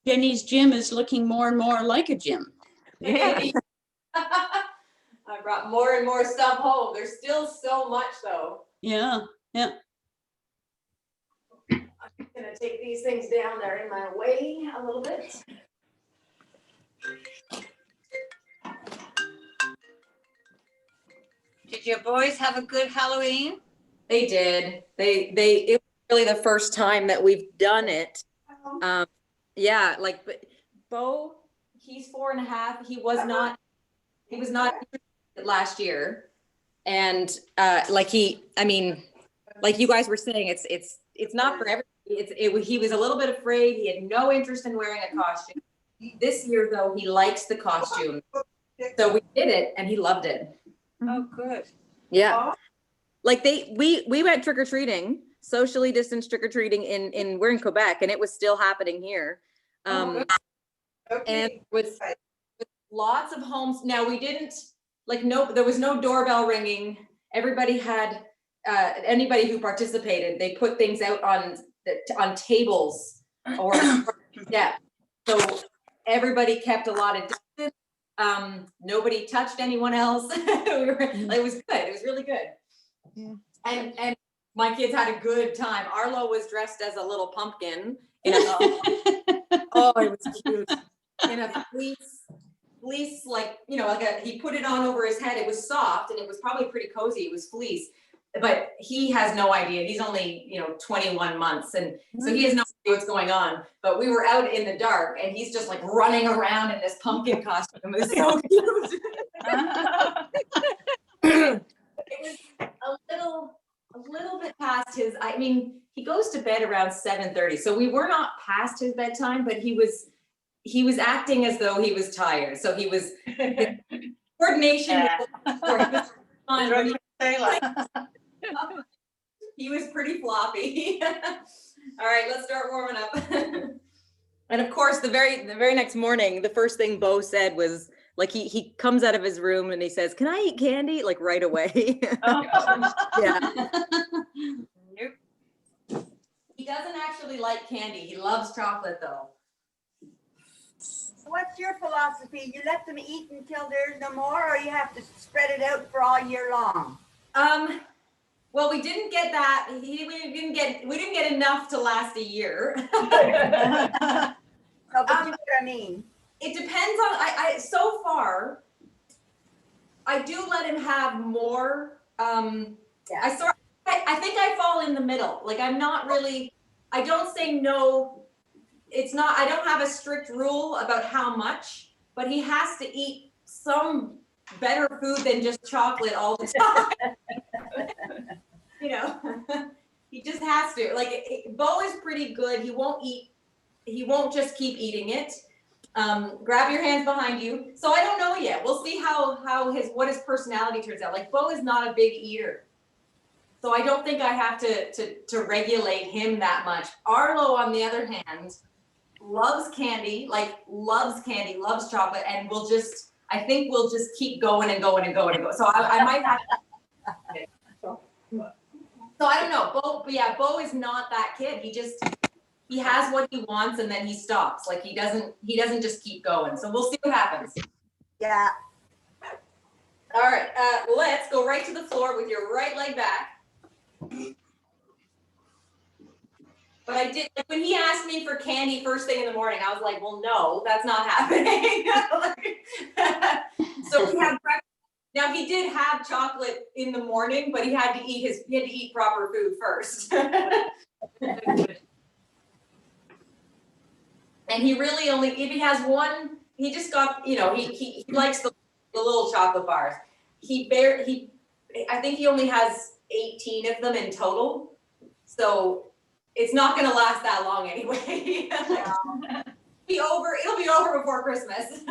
Jenny's gym is looking more and more like a gym. Yeah. I brought more and more stuff home. There's still so much though. Yeah, yeah. I'm gonna take these things down. They're in my way a little bit. Did your boys have a good Halloween? They did. It was really the first time that we've done it. Yeah, like, but Bo, he's 4.5. He was not interested last year. And like you guys were saying, it's not for everybody. He was a little bit afraid. He had no interest in wearing a costume. This year though, he likes the costume. So we did it and he loved it. Oh, good. Yeah. Like we went trick-or-treating, socially distanced trick-or-treating in we're in Quebec and it was still happening here. And with lots of homes. Now we didn't there was no doorbell ringing. Everybody had anybody who participated, they put things out on tables or yeah. So everybody kept a lot of distance. Nobody touched anyone else. It was good. It was really good. Yeah. And my kids had a good time. Arlo was dressed as a little pumpkin in a oh, it was cute. In a fleece, like, you know, he put it on over his head. It was soft and it was probably pretty cozy. It was fleece, but he has no idea. He's only, 21 months. And so he has no idea what's going on, but we were out in the dark and he's just like running around in this pumpkin costume. It was so cute. It was a little bit past his, he goes to bed around 7:30. So we were not past his bedtime, but he was acting as though he was tired. So he was coordination. He was pretty floppy. All right, let's start warming up. And of course, the very next morning, the first thing Bo said was, like, he comes out of his room and he says, "Can I eat candy?" Like right away. Yeah. Nope. He doesn't actually like candy. He loves chocolate though. What's your philosophy? You let them eat until there's no more, or you have to spread it out for all year long? Well, we didn't get that. We didn't get enough to last a year. No, but you know what I mean. It depends on. I so far, I do let him have more. Yeah. I think I fall in the middle. Like I'm not really. I don't say no. It's not. I don't have a strict rule about how much, but he has to eat some better food than just chocolate all the time. He just has to. Like Bo is pretty good. He won't just keep eating it. Grab your hands behind you. So I don't know yet. We'll see what his personality turns out. Like Bo is not a big eater. So I don't think I have to regulate him that much. Arlo, on the other hand, loves candy, loves chocolate, and I think we'll just keep going and going and going and going. So I might have to. So I don't know. Bo is not that kid. He has what he wants and then he stops. Like he doesn't just keep going. So we'll see what happens. Yeah. All right, let's go right to the floor with your right leg back. But I did, like, when he asked me for candy first thing in the morning, I was like, well, no, that's not happening. So we had breakfast. Now he did have chocolate in the morning, but he had to eat proper food first. And he really only, if he has one, he just got, he likes the little chocolate bars. I think he only has 18 of them in total. So it's not going to last that long anyway. It'll be over before Christmas.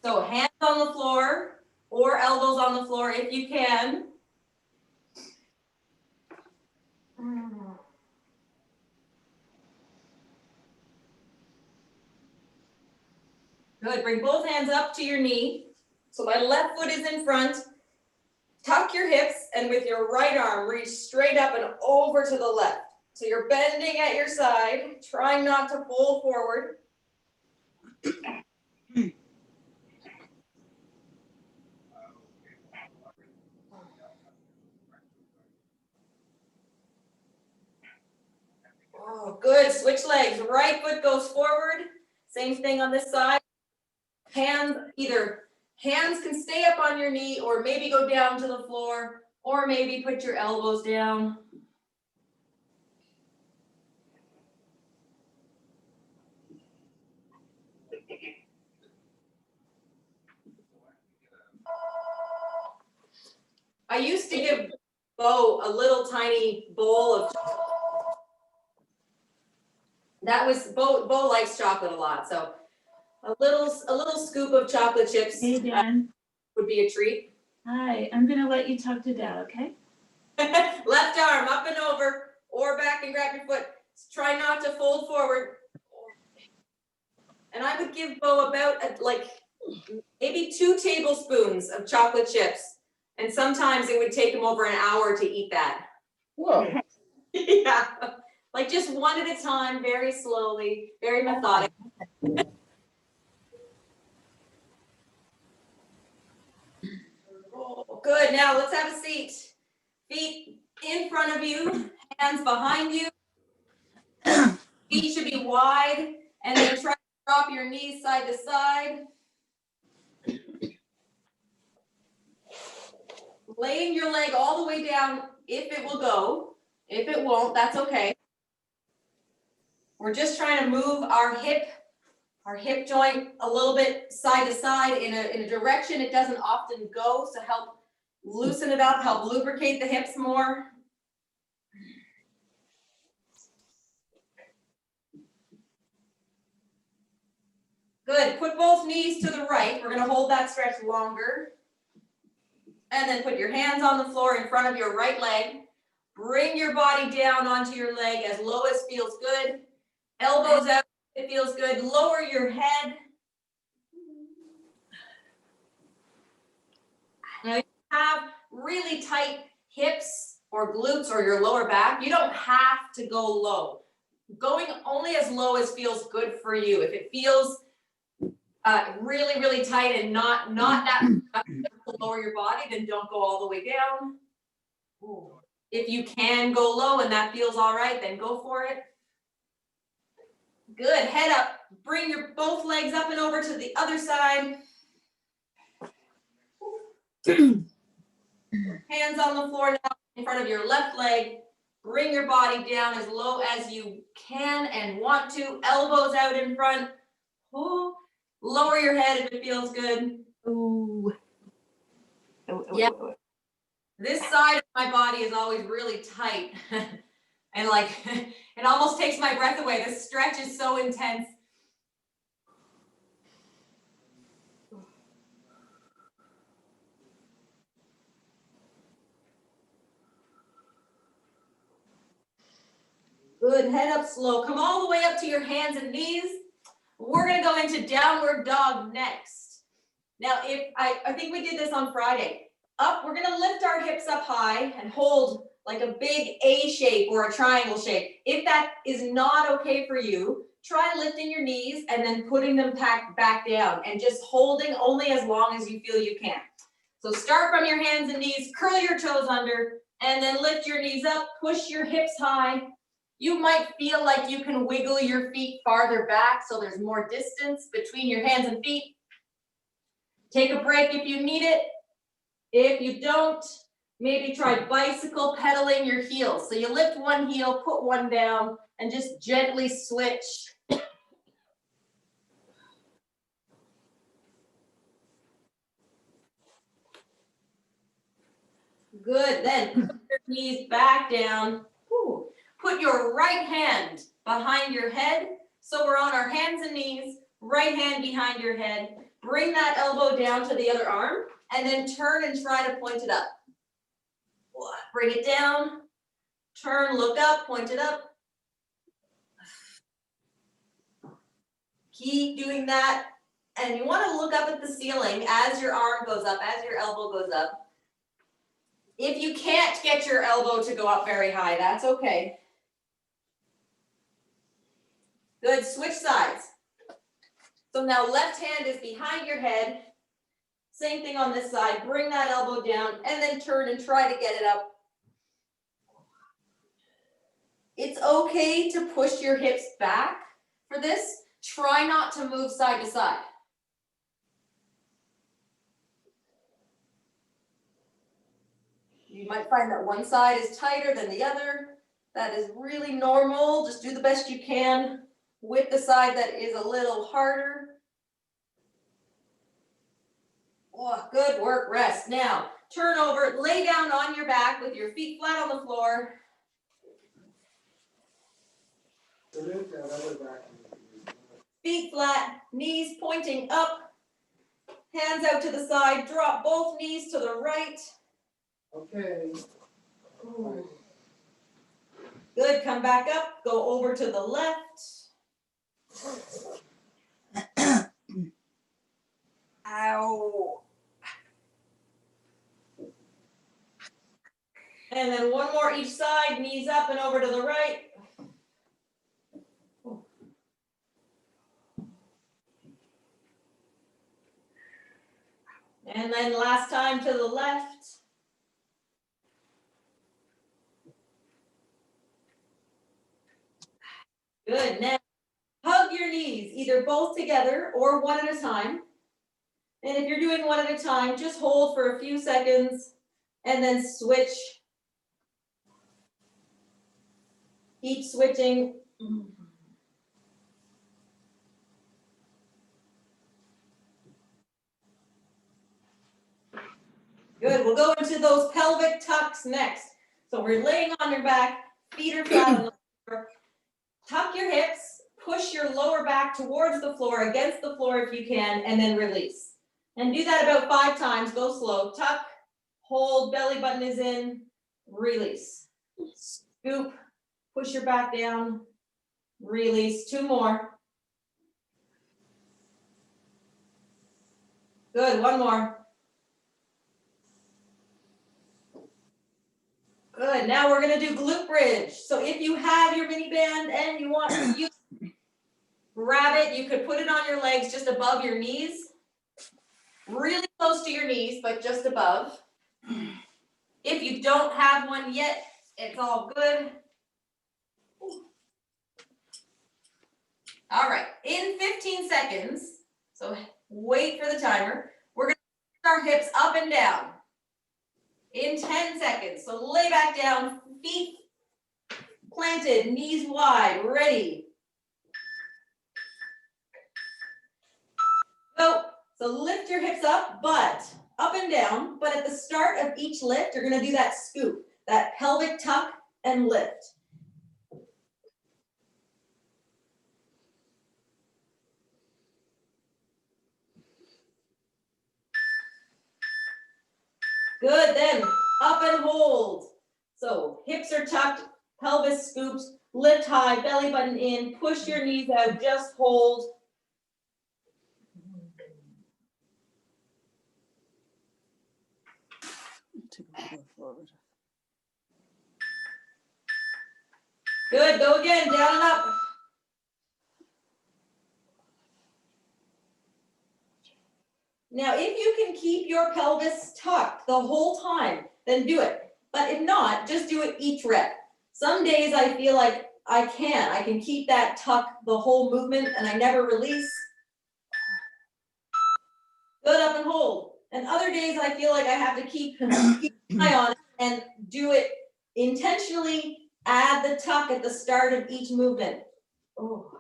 So hands on the floor or elbows on the floor if you can. Good, bring both hands up to your knee. So my left foot is in front. Tuck your hips and with your right arm, reach straight up and over to the left. So you're bending at your side, trying not to fold forward. Oh, good. Switch legs. Right foot goes forward. Same thing on this side. Hands can stay up on your knee or maybe go down to the floor or maybe put your elbows down. I used to give Bo a little tiny bowl of chocolate. Bo likes chocolate a lot, so a little scoop of chocolate chips Hey, Dan. would be a treat. Hi, I'm gonna let you talk to Dad, okay? Left arm up and over or back and grab your foot. Try not to fold forward. And I would give Bo about maybe 2 tablespoons of chocolate chips. And sometimes it would take him over an hour to eat that. Whoa. Yeah, like just one at a time, very slowly, very methodic. Oh, good, now let's have a seat. Feet in front of you, hands behind you. Feet should be wide, and then try to drop your knees side to side. Laying your leg all the way down if it will go. If it won't, that's okay. We're just trying to move our hip joint a little bit side to side in a direction it doesn't often go, so help loosen it up, help lubricate the hips more. Good, put both knees to the right. We're gonna hold that stretch longer. And then put your hands on the floor in front of your right leg. Bring your body down onto your leg as low as feels good. Elbows out, it feels good. Lower your head. Now, if you have really tight hips or glutes or your lower back, you don't have to go low. Going only as low as feels good for you. If it feels really, really tight and not that to lower your body, then don't go all the way down. Ooh. If you can go low and that feels all right, then go for it. Good, head up. Bring your both legs up and over to the other side. Hands on the floor now in front of your left leg. Bring your body down as low as you can and want to. Elbows out in front. Ooh. Lower your head if it feels good. Ooh. Yeah. This side of my body is always really tight. And like, it almost takes my breath away. The stretch is so intense. Good, head up slow. Come all the way up to your hands and knees. We're gonna go into downward dog next. Now, if I think we did this on Friday. Up, we're gonna lift our hips up high and hold like a big A shape or a triangle shape. If that is not okay for you, try lifting your knees and then putting them back down and just holding only as long as you feel you can. So start from your hands and knees, curl your toes under, and then lift your knees up, push your hips high. You might feel like you can wiggle your feet farther back so there's more distance between your hands and feet. Take a break if you need it. If you don't, maybe try bicycle pedaling your heels. So you lift one heel, put one down, and just gently switch. Good, then put your knees back down. Whew. Put your right hand behind your head. So we're on our hands and knees, right hand behind your head. Bring that elbow down to the other arm, and then turn and try to point it up. Bring it down, turn, look up, point it up. Keep doing that and you wanna look up at the ceiling as your arm goes up, as your elbow goes up. If you can't get your elbow to go up very high, that's okay. Good, switch sides. So now left hand is behind your head. Same thing on this side, bring that elbow down and then turn and try to get it up. It's okay to push your hips back for this. Try not to move side to side. You might find that one side is tighter than the other. That is really normal. Just do the best you can with the side that is a little harder. Oh, good work, rest. Now, turn over, lay down on your back with your feet flat on the floor. Feet flat, knees pointing up, hands out to the side, drop both knees to the right. Okay. Good, come back up, go over to the left. Ow. And then one more each side, knees up and over to the right. And then last time to the left. Good, now hug your knees, either both together or one at a time. And if you're doing one at a time, just hold for a few seconds and then switch. Keep switching. Good, we'll go into those pelvic tucks next. So we're laying on your back, feet are flat on the floor. Tuck your hips, push your lower back towards the floor, against the floor if you can, and then release. And do that about 5 times, go slow. Tuck, hold, belly button is in, release. Scoop, push your back down, release. 2 more. Good, 1 more. Good, now we're gonna do glute bridge. So if you have your mini band and you want to use, grab it, you could put it on your legs just above your knees. Really close to your knees, but just above. If you don't have one yet, it's all good. All right, in 15 seconds, so wait for the timer, we're gonna put our hips up and down. In 10 seconds, so lay back down, feet planted, knees wide, ready. Go, so lift your hips up, but up and down, but at the start of each lift, you're gonna do that scoop, that pelvic tuck and lift. Good, then up and hold. So hips are tucked, pelvis scoops, lift high, belly button in, push your knees out, just hold. Good, go again, down and up. Now, if you can keep your pelvis tucked the whole time, then do it. But if not, just do it each rep. Some days I feel like I can keep that tuck the whole movement and I never release. Good, up and hold. And other days I feel like I have to keep an eye on it and do it intentionally, add the tuck at the start of each movement. Oh.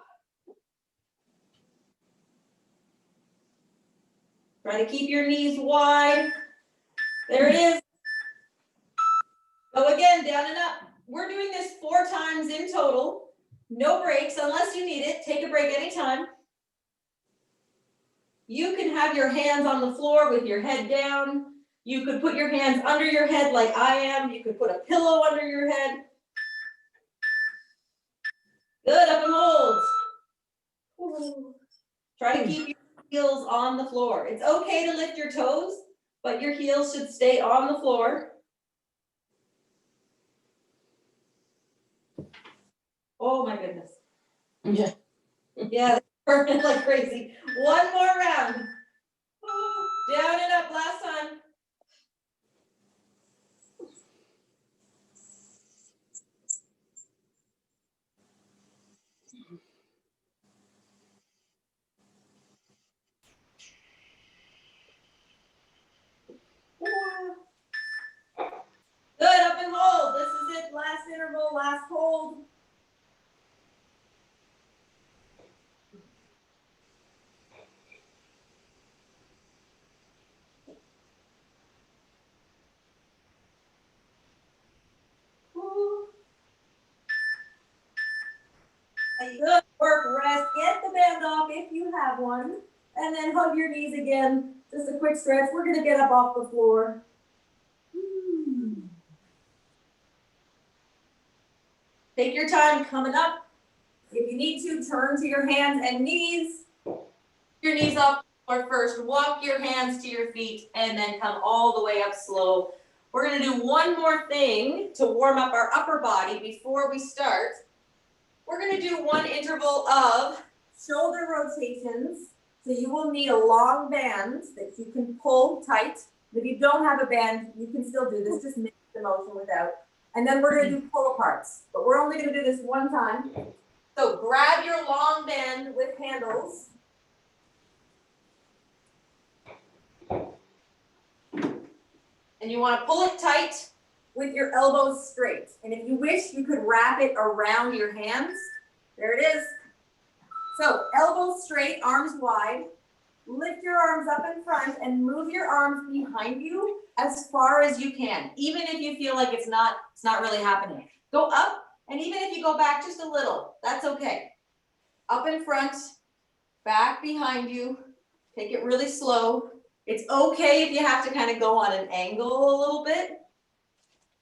Try to keep your knees wide. There it is. Go again, down and up. We're doing this 4 times in total. No breaks unless you need it. Take a break anytime. You can have your hands on the floor with your head down. You could put your hands under your head like I am. You could put a pillow under your head. Good, up and hold. Try to keep your heels on the floor. It's okay to lift your toes, but your heels should stay on the floor. Oh my goodness. Yeah. Yeah, they're burning like crazy. One more round. Oh, down and up last time. Good, up and hold. This is it. Last interval, last hold. Good work, rest. Get the band off if you have one. And then hug your knees again. Just a quick stretch. We're gonna get up off the floor. Take your time coming up. If you need to, turn to your hands and knees. Your knees off the floor first. Walk your hands to your feet and then come all the way up slow. We're gonna do one more thing to warm up our upper body before we start. We're gonna do one interval of shoulder rotations. So you will need a long band that you can pull tight. If you don't have a band, you can still do this, just mix the motion without. And then we're gonna do pull aparts, but we're only gonna do this one time. So grab your long band with handles. And you wanna pull it tight with your elbows straight. And if you wish, you could wrap it around your hands. There it is. So elbows straight, arms wide. Lift your arms up in front and move your arms behind you as far as you can. Even if you feel like it's not really happening. Go up, and even if you go back just a little, that's okay. Up in front, back behind you. Take it really slow. It's okay if you have to kind of go on an angle a little bit.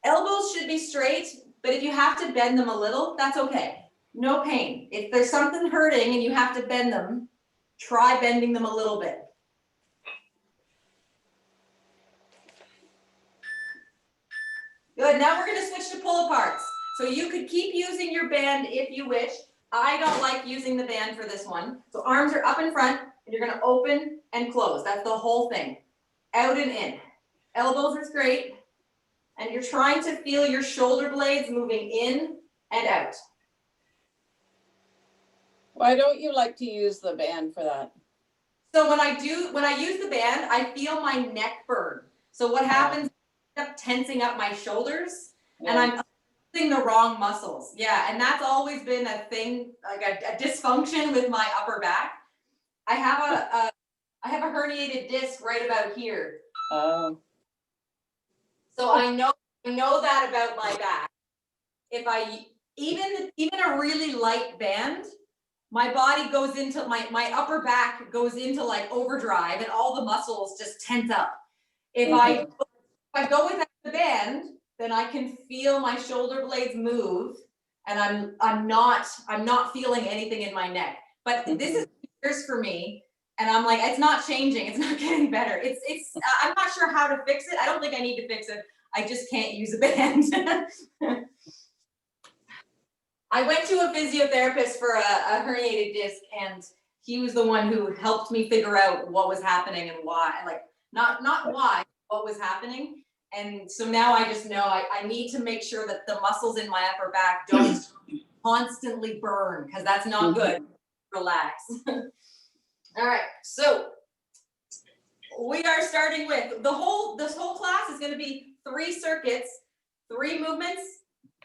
Elbows should be straight, but if you have to bend them a little, that's okay. No pain. If there's something hurting and you have to bend them, try bending them a little bit. Good, now we're gonna switch to pull aparts. So you could keep using your band if you wish. I don't like using the band for this one. So arms are up in front and you're gonna open and close. That's the whole thing. Out and in. Elbows are straight and you're trying to feel your shoulder blades moving in and out. Why don't you like to use the band for that? So when I use the band, I feel my neck burn. So what happens, I end up tensing up my shoulders and I'm using the wrong muscles. Yeah, and that's always been a thing, like a dysfunction with my upper back. I have a herniated disc right about here. Oh. So I know that about my back. If I even a really light band, my body goes into my upper back goes into like overdrive and all the muscles just tense up. If I go without the band, then I can feel my shoulder blades move and I'm not feeling anything in my neck. But this is years for me and I'm like, it's not changing, it's not getting better. It's I'm not sure how to fix it. I don't think I need to fix it. I just can't use a band. I went to a physiotherapist for a herniated disc and he was the one who helped me figure out what was happening and why, like not why, what was happening. And so now I just know I need to make sure that the muscles in my upper back don't constantly burn because that's not good. Relax. All right, so we are starting with this whole class is going to be 3 circuits, 3 movements,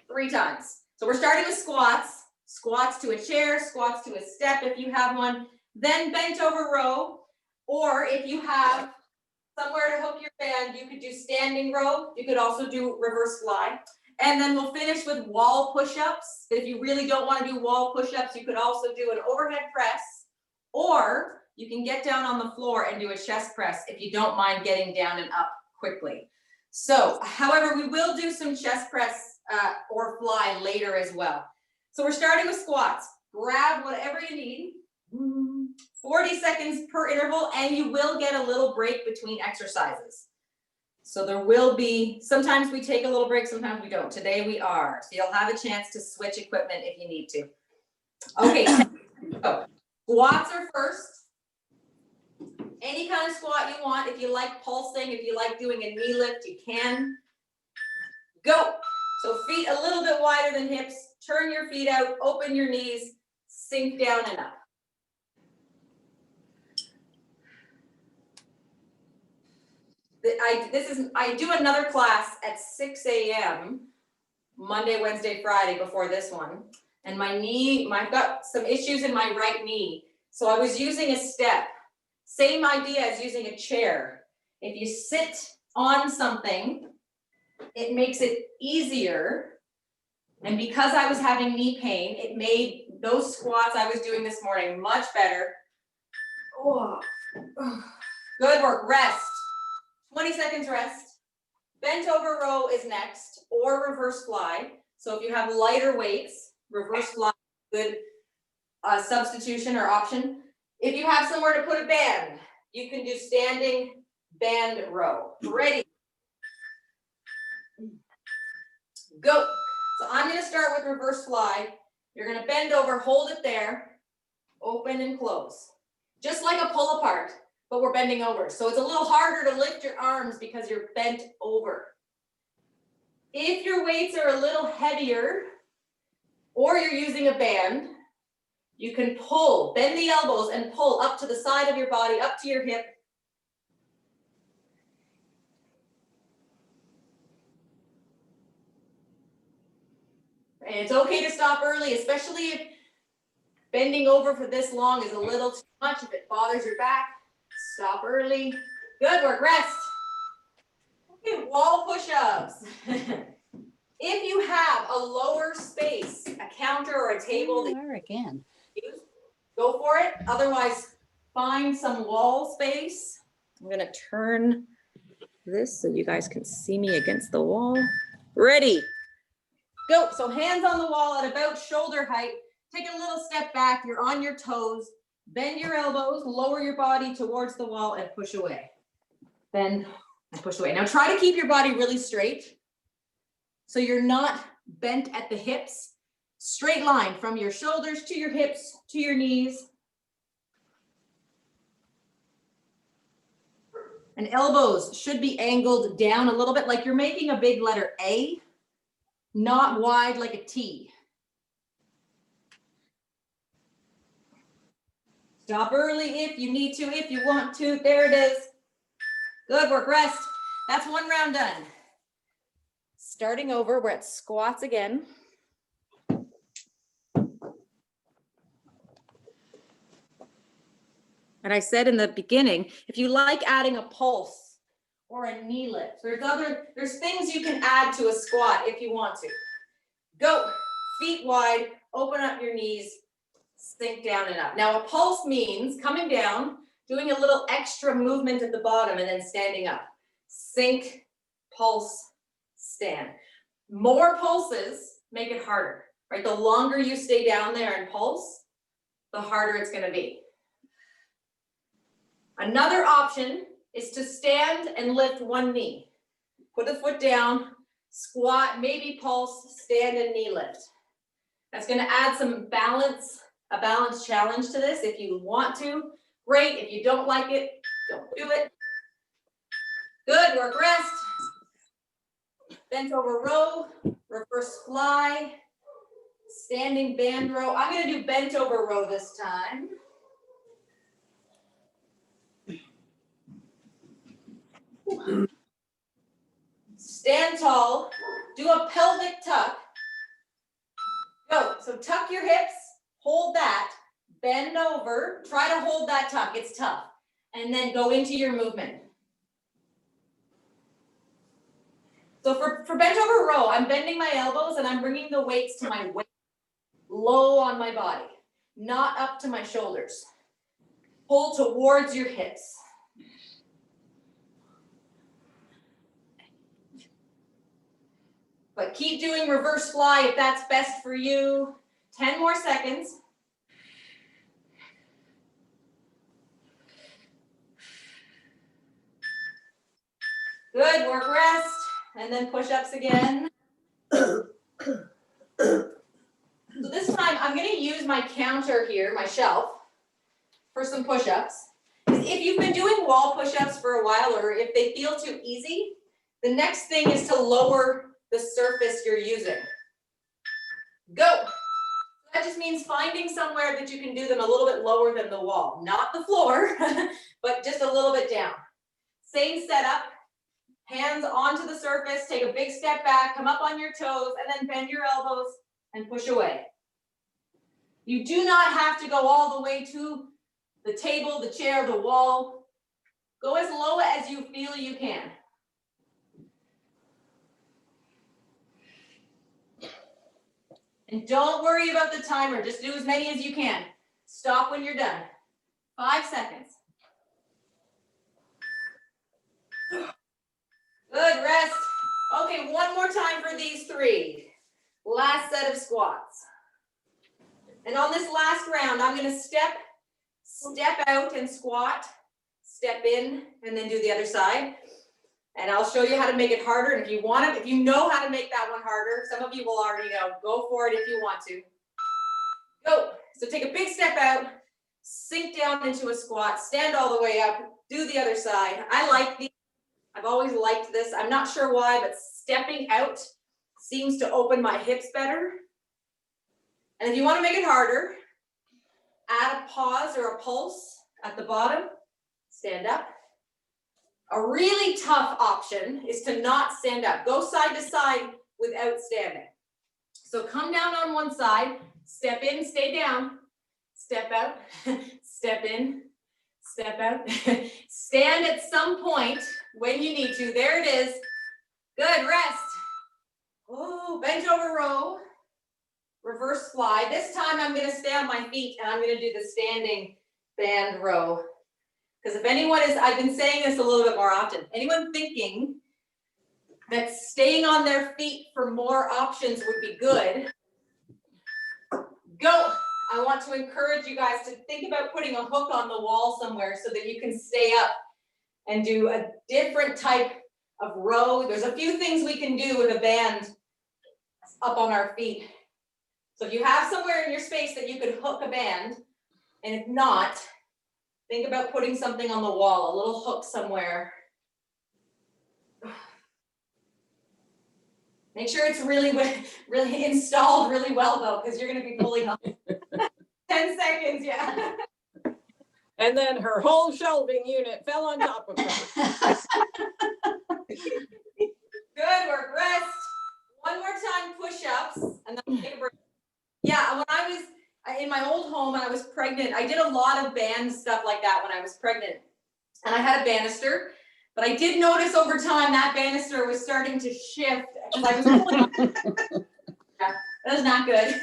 3 times. So we're starting with squats, squats to a chair, squats to a step if you have one, then bent over row, or if you have somewhere to hook your band, you could do standing row. You could also do reverse fly. And then we'll finish with wall push-ups. If you really don't want to do wall push-ups, you could also do an overhead press, or you can get down on the floor and do a chest press if you don't mind getting down and up quickly. So, however, we will do some chest press or fly later as well. So we're starting with squats. Grab whatever you need. 40 seconds per interval, and you will get a little break between exercises. So there will be, sometimes we take a little break, sometimes we don't. Today we are. So you'll have a chance to switch equipment if you need to. Okay, so squats are first. Any kind of squat you want. If you like pulsing, if you like doing a knee lift, you can. Go. So feet a little bit wider than hips. Turn your feet out, open your knees, sink down and up. I do another class at 6 a.m. Monday, Wednesday, Friday before this one. And my knee, I've got some issues in my right knee. So I was using a step. Same idea as using a chair. If you sit on something, it makes it easier. And because I was having knee pain, it made those squats I was doing this morning much better. Oh. Good work, rest. 20 seconds rest. Bent over row is next, or reverse fly. So if you have lighter weights, reverse fly is a good substitution or option. If you have somewhere to put a band, you can do standing band row. Ready? Go. So I'm gonna start with reverse fly. You're gonna bend over, hold it there, open and close. Just like a pull apart, but we're bending over. So it's a little harder to lift your arms because you're bent over. If your weights are a little heavier, or you're using a band, you can pull, bend the elbows and pull up to the side of your body, up to your hip. And it's okay to stop early, especially if bending over for this long is a little too much. If it bothers your back, stop early. Good work, rest. Okay, wall push-ups. If you have a lower space, a counter or a table that There again. you use, go for it. Otherwise, find some wall space. I'm gonna turn this so you guys can see me against the wall. Ready, go. So hands on the wall at about shoulder height. Take a little step back, you're on your toes. Bend your elbows, lower your body towards the wall and push away. Bend and push away. Now try to keep your body really straight. So you're not bent at the hips. Straight line from your shoulders to your hips to your knees. And elbows should be angled down a little bit like you're making a big letter A, not wide like a T. Stop early if you need to, if you want to. There it is. Good work, rest. That's one round done. Starting over, we're at squats again. And I said in the beginning, if you like adding a pulse or a knee lift, there's things you can add to a squat if you want to. Go, feet wide, open up your knees, sink down and up. Now a pulse means coming down, doing a little extra movement at the bottom and then standing up. Sink, pulse, stand. More pulses make it harder, right? The longer you stay down there and pulse, the harder it's gonna be. Another option is to stand and lift one knee. Put a foot down, squat, maybe pulse, stand and knee lift. That's gonna add some balance, a balance challenge to this. If you want to, great. If you don't like it, don't do it. Good work, rest. Bent over row, reverse fly, standing band row. I'm gonna do bent over row this time. Stand tall, do a pelvic tuck. Go, so tuck your hips, hold that, bend over, try to hold that tuck, it's tough. And then go into your movement. So for bent over row, I'm bending my elbows and I'm bringing the weights to my waist, low on my body, not up to my shoulders. Pull towards your hips. But keep doing reverse fly if that's best for you. 10 more seconds. Good, work rest, and then push-ups again. So this time, I'm gonna use my counter here, my shelf, for some push-ups. If you've been doing wall push-ups for a while, or if they feel too easy, the next thing is to lower the surface you're using. Go. That just means finding somewhere that you can do them a little bit lower than the wall, not the floor, but just a little bit down. Same setup, hands onto the surface, take a big step back, come up on your toes, and then bend your elbows and push away. You do not have to go all the way to the table, the chair, the wall. Go as low as you feel you can. And don't worry about the timer, just do as many as you can. Stop when you're done. 5 seconds. Good, rest. Okay, one more time for these 3. Last set of squats. And on this last round, I'm gonna step out and squat, step in, and then do the other side. And I'll show you how to make it harder. And if you want to, if you know how to make that one harder, some of you will already know, go for it if you want to. Go. So take a big step out, sink down into a squat, stand all the way up, do the other side. I like these. I've always liked this. I'm not sure why, but stepping out seems to open my hips better. And if you want to make it harder, add a pause or a pulse at the bottom, stand up. A really tough option is to not stand up. Go side to side without standing. So come down on one side, step in, stay down, step out, step in, step out. Stand at some point when you need to. There it is. Good, rest. Oh, bench over row. Reverse fly. This time I'm gonna stay on my feet and I'm gonna do the standing band row. Because if anyone is, I've been saying this a little bit more often, anyone thinking that staying on their feet for more options would be good, go. I want to encourage you guys to think about putting a hook on the wall somewhere so that you can stay up and do a different type of row. There's a few things we can do with a band up on our feet. So if you have somewhere in your space that you could hook a band, and if not, think about putting something on the wall, a little hook somewhere. Make sure it's really installed really well though, because you're gonna be pulling up. 10 seconds, yeah. And then her whole shelving unit fell on top of her. Good work, rest. One more time, push-ups, and then take a break. Yeah, when I was in my old home and I was pregnant, I did a lot of band stuff like that when I was pregnant. And I had a banister, but I did notice over time that banister was starting to shift as I was pulling on it. Yeah, that was not good.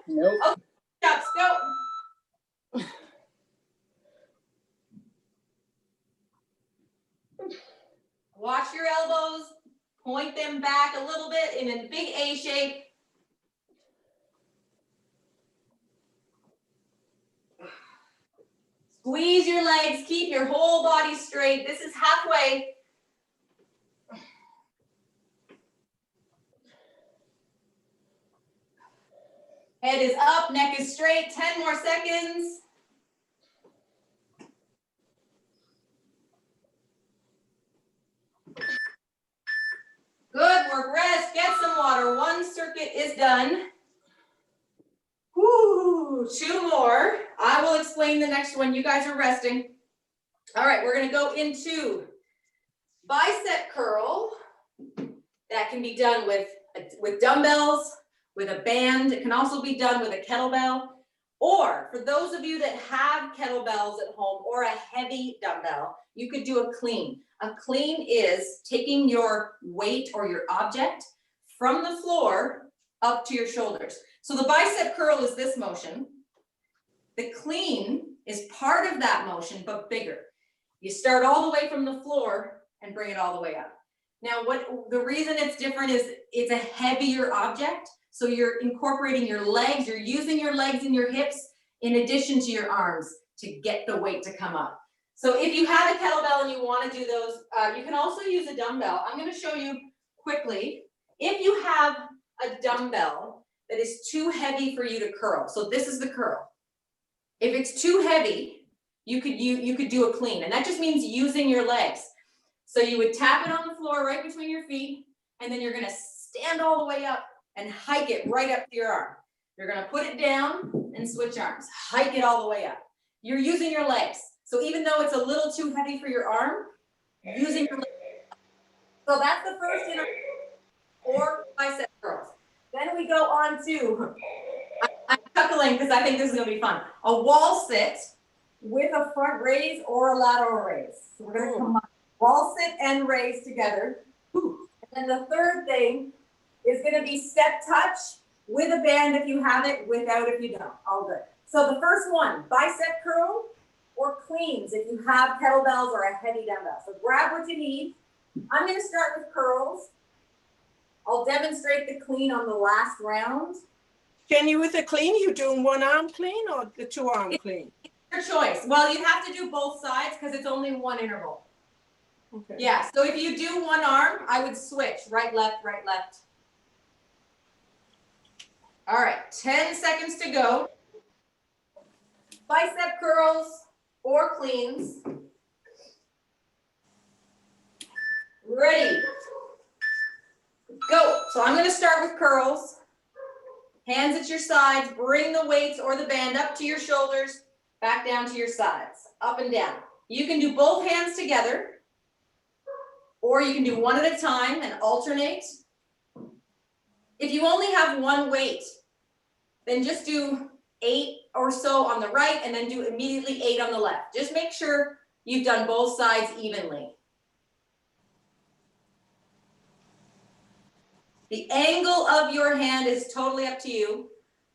Nope. Okay, push-ups, go. Watch your elbows, point them back a little bit in a big A shape. Squeeze your legs, keep your whole body straight. This is halfway. Head is up, neck is straight, 10 more seconds. Good work, rest, get some water. One circuit is done. Woo, 2 more. I will explain the next one. You guys are resting. All right, we're gonna go into bicep curl. That can be done with dumbbells, with a band. It can also be done with a kettlebell. Or for those of you that have kettlebells at home or a heavy dumbbell, you could do a clean. A clean is taking your weight or your object from the floor up to your shoulders. So the bicep curl is this motion. The clean is part of that motion, but bigger. You start all the way from the floor and bring it all the way up. Now, the reason it's different is it's a heavier object. So you're incorporating your legs, you're using your legs and your hips in addition to your arms to get the weight to come up. So if you have a kettlebell and you wanna do those, you can also use a dumbbell. I'm gonna show you quickly. If you have a dumbbell that is too heavy for you to curl, so this is the curl. If it's too heavy, you could do a clean, and that just means using your legs. So you would tap it on the floor right between your feet, and then you're gonna stand all the way up and hike it right up to your arm. You're gonna put it down and switch arms, hike it all the way up. You're using your legs. So even though it's a little too heavy for your arm, using your legs. So that's the first interval or bicep curls. Then we go on to, I'm chuckling because I think this is gonna be fun. A wall sit with a front raise or a lateral raise. So we're gonna combine wall sit and raise together. And then the third thing is gonna be step touch with a band if you have it, without if you don't, all good. So the first one, bicep curl or cleans if you have kettlebells or a heavy dumbbell. So grab what you need. I'm gonna start with curls. I'll demonstrate the clean on the last round. Jenny, with a clean, you doing one arm clean or the two arm clean? Your choice. Well, you have to do both sides because it's only one interval. Okay. Yeah, so if you do one arm, I would switch, right, left, right, left. All right, 10 seconds to go. Bicep curls or cleans. Ready. Go. So I'm gonna start with curls. Hands at your sides, bring the weights or the band up to your shoulders, back down to your sides, up and down. You can do both hands together, or you can do one at a time and alternate. If you only have one weight, then just do 8 or so on the right and then do immediately 8 on the left. Just make sure you've done both sides evenly. The angle of your hand is totally up to you.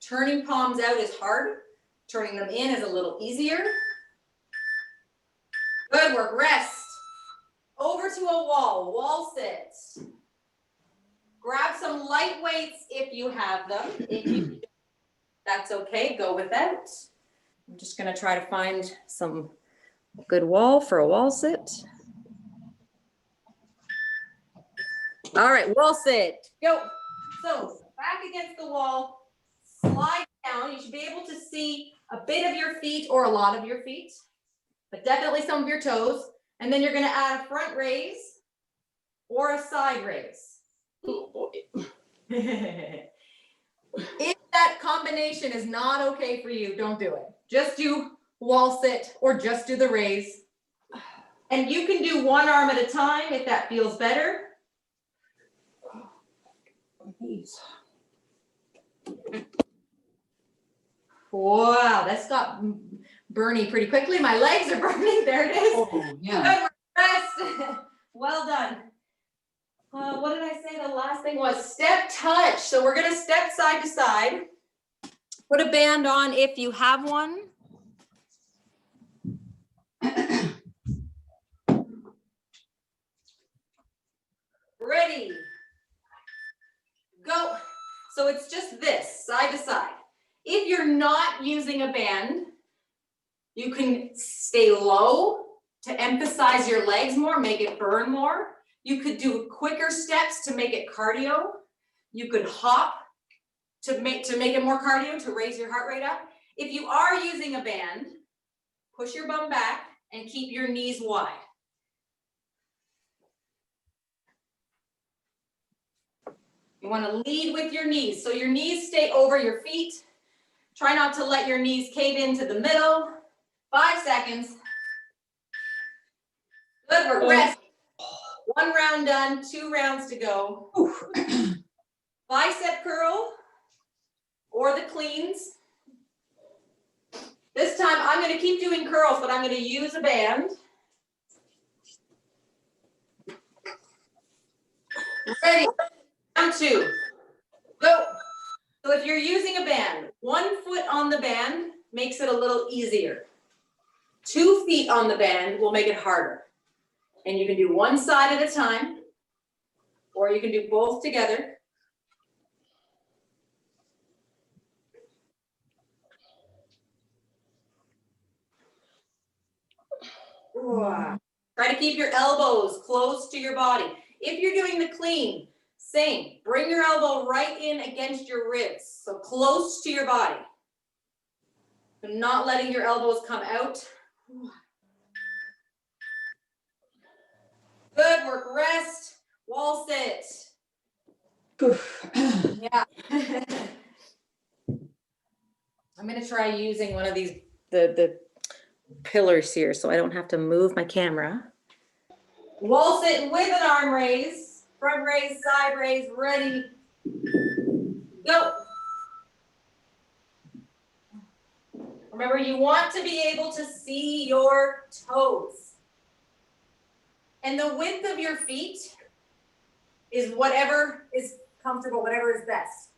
Turning palms out is hard. Turning them in is a little easier. Good work, rest. Over to a wall sit. Grab some light weights if you have them. If you don't, that's okay, go without. I'm just gonna try to find some good wall for a wall sit. All right, wall sit, go. So back against the wall, slide down. You should be able to see a bit of your feet or a lot of your feet, but definitely some of your toes. And then you're gonna add a front raise or a side raise. If that combination is not okay for you, don't do it. Just do wall sit or just do the raise. And you can do one arm at a time if that feels better. Wow, that's got burny pretty quickly. My legs are burning. There it is. Oh, yeah. Good rest. Well done. What did I say? The last thing was step touch. So we're gonna step side to side. Put a band on if you have one. Ready. Go. So it's just this, side to side. If you're not using a band, you can stay low to emphasize your legs more, make it burn more. You could do quicker steps to make it cardio. You could hop to make it more cardio, to raise your heart rate up. If you are using a band, push your bum back and keep your knees wide. You want to lead with your knees. So your knees stay over your feet. Try not to let your knees cave into the middle. 5 seconds. Good work, rest. 1 round done, 2 rounds to go. Bicep curl or the cleans. This time I'm gonna keep doing curls, but I'm gonna use a band. Ready, round 2, go. So if you're using a band, 1 foot on the band makes it a little easier. 2 feet on the band will make it harder. And you can do one side at a time, or you can do both together. Try to keep your elbows close to your body. If you're doing the clean, same. Bring your elbow right in against your ribs, so close to your body. Not letting your elbows come out. Good work, rest, wall sit. Yeah. I'm gonna try using one of these, the pillars here, so I don't have to move my camera. Wall sit with an arm raise, front raise, side raise, ready, go. Remember, you want to be able to see your toes. And the width of your feet is whatever is comfortable, whatever is best.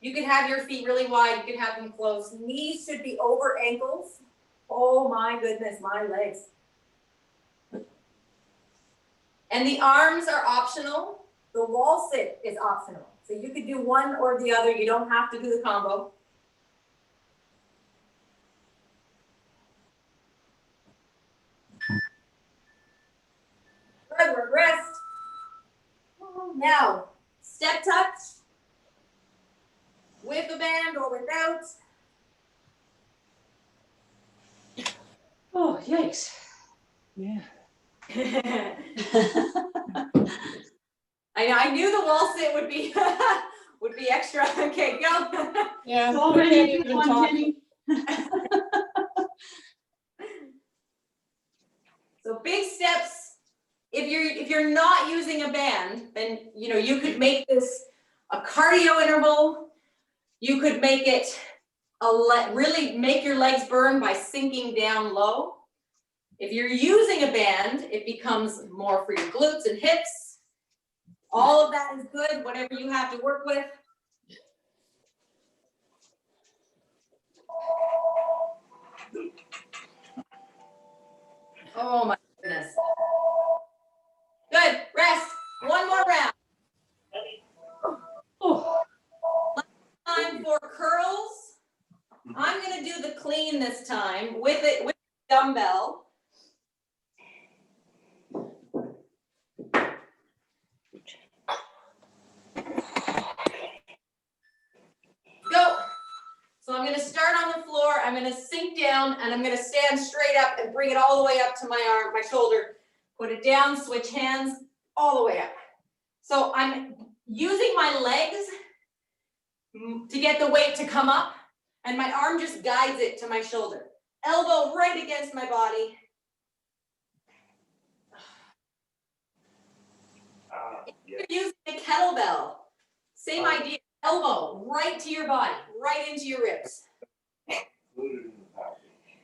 You can have your feet really wide, you can have them closed. Knees should be over ankles. Oh my goodness, my legs. And the arms are optional. The wall sit is optional. So you could do one or the other. You don't have to do the combo. Good, we're rest. Now, step touch with a band or without. Oh, yikes. Yeah. I knew the wall sit would be would be extra. Okay, go. Yeah. It's I already can't a good even one, talk. Jenny. So big steps. If you're not using a band, then you could make this a cardio interval. You could make it really make your legs burn by sinking down low. If you're using a band, it becomes more for your glutes and hips. All of that is good, whatever you have to work with. Oh my goodness. Good, rest. One more round. Oh, Time for curls. I'm gonna do the clean this time with the dumbbell. Go. So I'm gonna start on the floor, I'm gonna sink down, and I'm gonna stand straight up and bring it all the way up to my arm, my shoulder. Put it down, switch hands, all the way up. So I'm using my legs to get the weight to come up, and my arm just guides it to my shoulder. Elbow right against my body. You're using a kettlebell. Same idea. Elbow right to your body, right into your ribs. Included in the package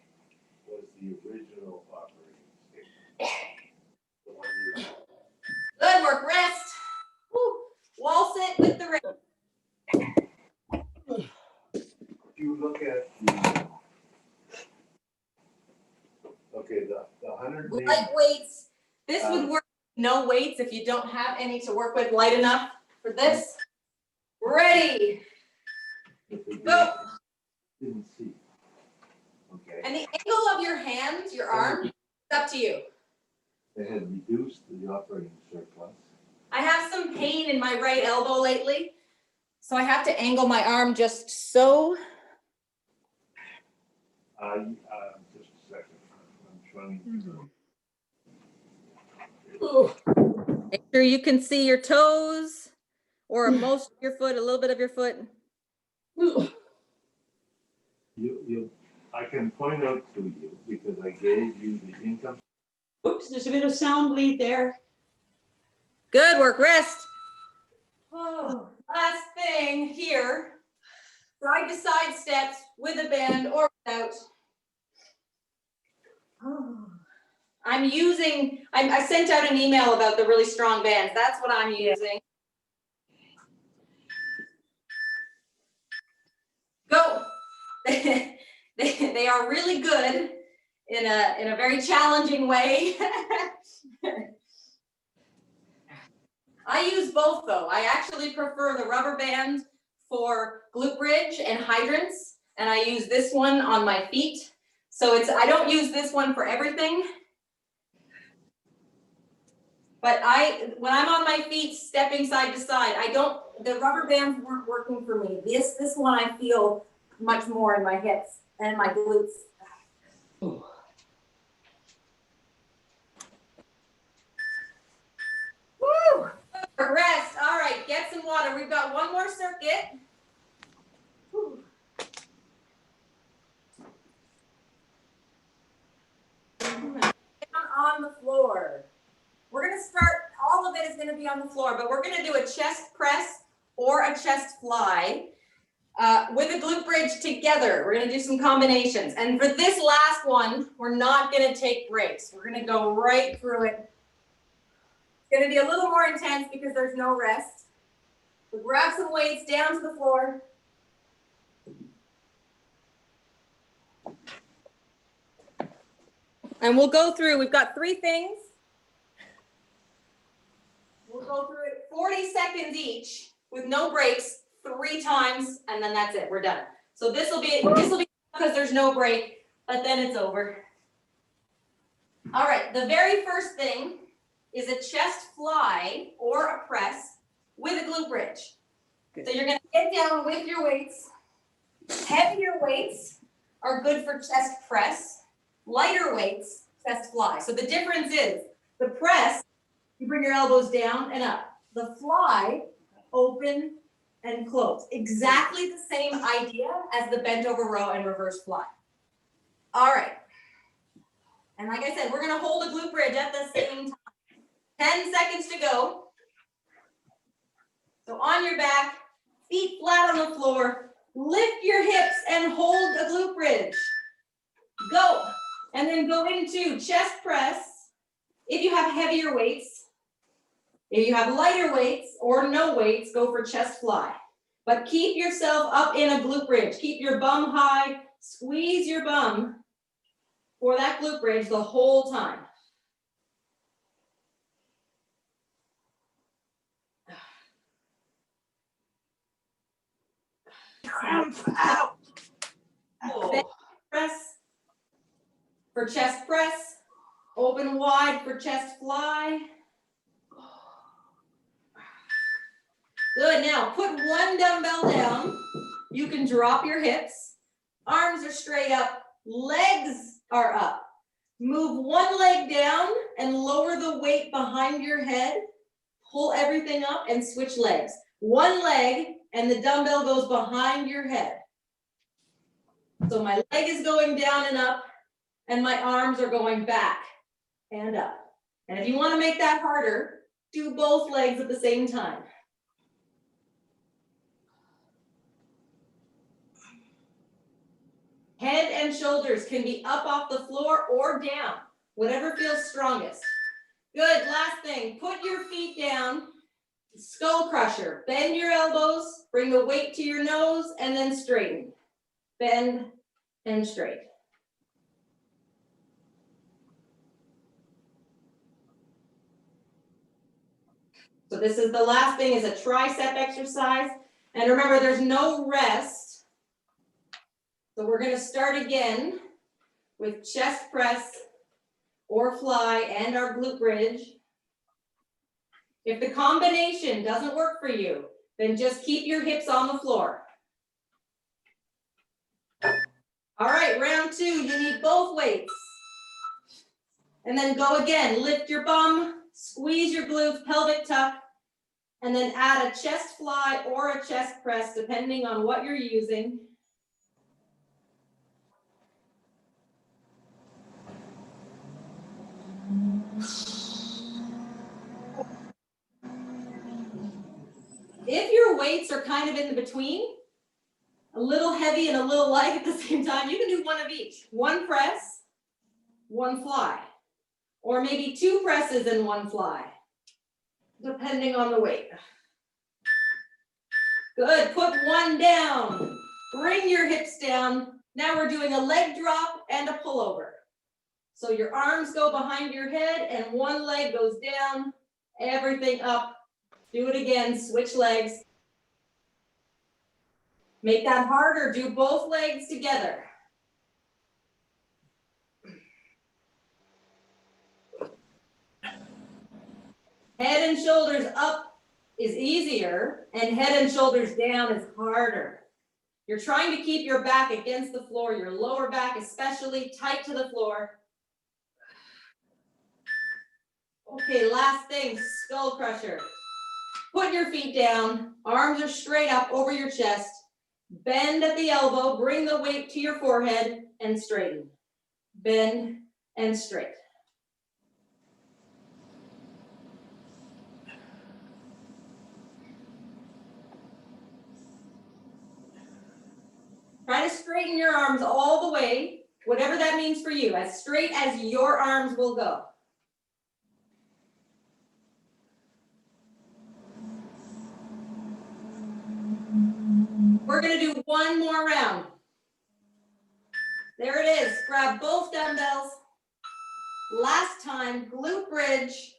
was the original operating statement. The one you. Good work, rest. Woo. Wall sit with the ribs. If you look at the 180. Light weights. This would work. No weights if you don't have any to work with. Light enough for this. Ready. Go. Didn't see. Okay. And the angle of your hands, your arm, it's up to you. They had reduced the operating surplus. I have some pain in my right elbow lately, so I have to angle my arm just so. Just a second. I'm trying. Make sure you can see your toes or most of your foot, a little bit of your foot. I can point out to you because I gave you the income. oops, there's a bit of sound bleed there. Good work, rest. Oh, last thing here. Side to side steps with a band or without. Oh. I sent out an email about the really strong bands. That's what I'm using. Go. They are really good in a very challenging way. I use both though. I actually prefer the rubber band for glute bridge and hydrants, and I use this one on my feet. So I don't use this one for everything. But when I'm on my feet, stepping side to side, the rubber bands weren't working for me. This one I feel much more in my hips and my glutes. Woo! Rest. All right, get some water. We've got one more circuit. Whew. Down on the floor. We're gonna start, all of it is gonna be on the floor, but we're gonna do a chest press or a chest fly with a glute bridge together. We're gonna do some combinations. And for this last one, we're not gonna take breaks. We're gonna go right through it. It's gonna be a little more intense because there's no rest. So grab some weights down to the floor. And we'll go through, we've got 3 things. We'll go through it 40 seconds each with no breaks 3 times, and then that's it, we're done. So this will be because there's no break, but then it's over. All right, the very first thing is a chest fly or a press with a glute bridge. Good. So you're gonna get down with your weights. Heavier weights are good for chest press. Lighter weights, chest fly. So the difference is the press, you bring your elbows down and up. The fly, open and close. Exactly the same idea as the bent over row and reverse fly. All right. And like I said, we're gonna hold a glute bridge at the same time. 10 seconds to go. So on your back, feet flat on the floor, lift your hips and hold a glute bridge. Go. And then go into chest press. If you have heavier weights, if you have lighter weights or no weights, go for chest fly. But keep yourself up in a glute bridge. Keep your bum high, squeeze your bum for that glute bridge the whole time. Cramp out. Bench press for chest press. Open wide for chest fly. Good, now put one dumbbell down. You can drop your hips. Arms are straight up, legs are up. Move one leg down and lower the weight behind your head. Pull everything up and switch legs. One leg and the dumbbell goes behind your head. So my leg is going down and up and my arms are going back and up. And if you want to make that harder, do both legs at the same time. Head and shoulders can be up off the floor or down, whatever feels strongest. Good, last thing, put your feet down, skull crusher. Bend your elbows, bring the weight to your nose, and then straighten. Bend and straight. So this is the last thing, is a tricep exercise. And remember, there's no rest. So we're going to start again with chest press or fly and our glute bridge. If the combination doesn't work for you, then just keep your hips on the floor. All right, round 2, you need both weights. And then go again, lift your bum, squeeze your glutes, pelvic tuck, and then add a chest fly or a chest press, depending on what you're using. If your weights are kind of in between, a little heavy and a little light at the same time, you can do one of each. One press, one fly. Or maybe 2 presses and 1 fly, depending on the weight. Good, put one down. Bring your hips down. Now we're doing a leg drop and a pullover. So your arms go behind your head and one leg goes down, everything up. Do it again, switch legs. Make that harder, do both legs together. Head and shoulders up is easier and head and shoulders down is harder. You're trying to keep your back against the floor, your lower back especially tight to the floor. Okay, last thing, skull crusher. Put your feet down, arms are straight up over your chest. Bend at the elbow, bring the weight to your forehead and straighten. Bend and straight. Try to straighten your arms all the way, whatever that means for you, as straight as your arms will go. We're gonna do one more round. There it is, grab both dumbbells. Last time, glute bridge,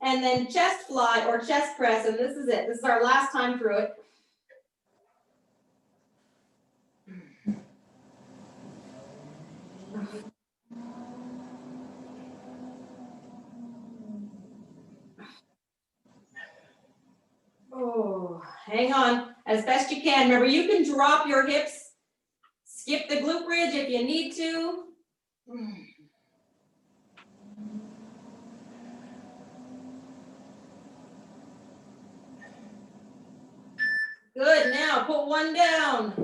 and then chest fly or chest press, and this is it. This is our last time through it. Oh, hang on, as best you can. Remember, you can drop your hips, skip the glute bridge if you need to. Good, now put one down.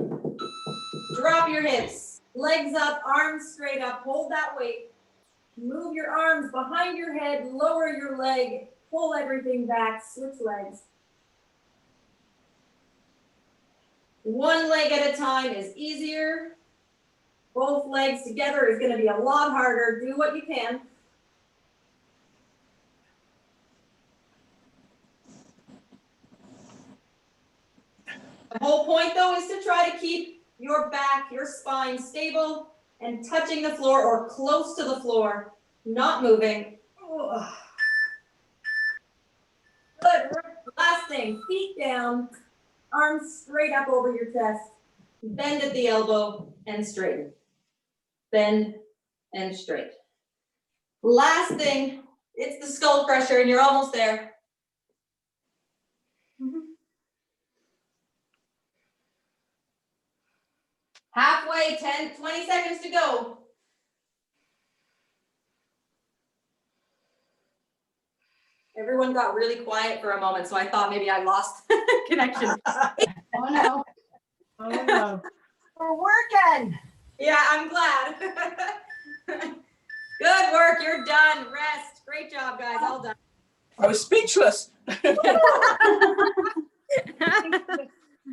Drop your hips, legs up, arms straight up, hold that weight. Move your arms behind your head, lower your leg, pull everything back, switch legs. One leg at a time is easier. Both legs together is gonna be a lot harder. Do what you can. The whole point though is to try to keep your back, your spine stable and touching the floor or close to the floor, not moving. Ugh. Good, last thing, feet down, arms straight up over your chest, bend at the elbow and straighten. Bend and straight. Last thing, it's the skull crusher and you're almost there. Halfway, 10, 20 seconds to go. Everyone got really quiet for a moment, so I thought maybe I lost connection. Oh, no. Oh, no. We're working. Yeah, I'm glad. Good work, you're done. Rest. Great job, guys, all done. I was speechless.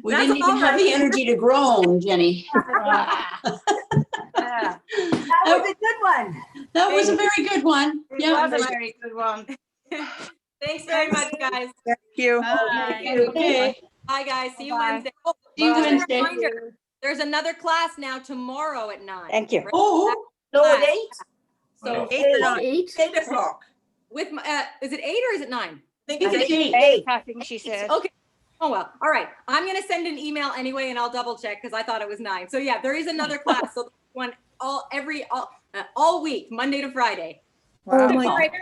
We That's didn't even all have the right. energy to groan, Jenny. That was a good one. That was a very good one. It Yeah. was a very good one. Thanks very much, guys. Thank you. Bye. Okay. Bye, guys. See you Bye-bye. Wednesday. Oh, See you just a Wednesday. reminder, there's another class now tomorrow at 9. Thank you. Oh, No, at 8? So 8 o'clock. with my, is it 8 or is it 9? I think I think it's it's 8. I think she said. Okay. Oh, well, all right. I'm gonna send an email anyway and I'll double check because I thought it was 9. So yeah, there is another class. So one all week, Monday to Friday. Wow. All right.